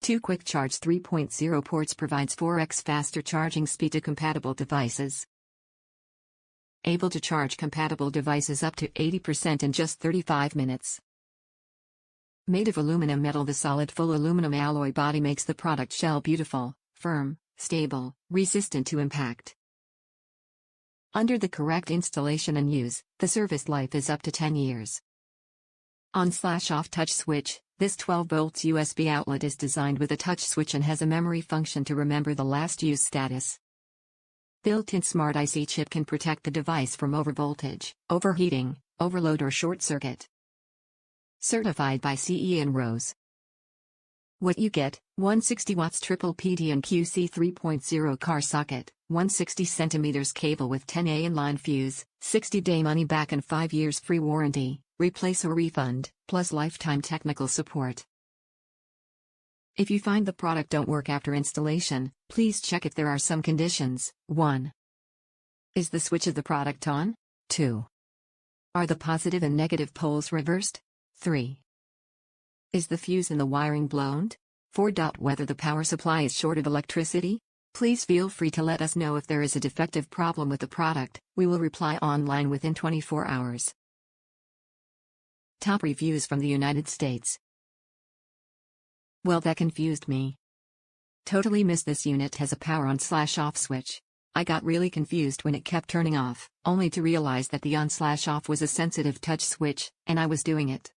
2 Quick Charge 3.0 ports provides 4x faster charging speed to compatible devices. Able to charge compatible devices up to 80% in just 35 minutes. Made of aluminum metal, the solid full aluminum alloy body makes the product shell beautiful, firm, stable, resistant to impact. Under the correct installation and use, the service life is up to 10 years. On/off touch switch. This 12-volt USB outlet is designed with a touch switch and has a memory function to remember the last use status. Built-in smart IC chip can protect the device from overvoltage, overheating, overload or short circuit. Certified by CE ROHS. What you get: 160 watts triple PD&QC 3.0 car socket, 160 cm cable with 10A inline fuse, 60-day money back and 5 years free warranty, replace or refund, plus lifetime technical support. If you find the product don't work after installation, please check if there are some conditions. 1. Is the switch of the product on? 2. Are the positive and negative poles reversed? 3. Is the fuse in the wiring blown? 4. Whether the power supply is short of electricity? Please feel free to let us know if there is a defective problem with the product. We will reply online within 24 hours. Top reviews from the United States. Well, that confused me. Totally missed this unit has a power on/off switch. I got really confused when it kept turning off, only to realize that the on/off was a sensitive touch switch, and I was doing it.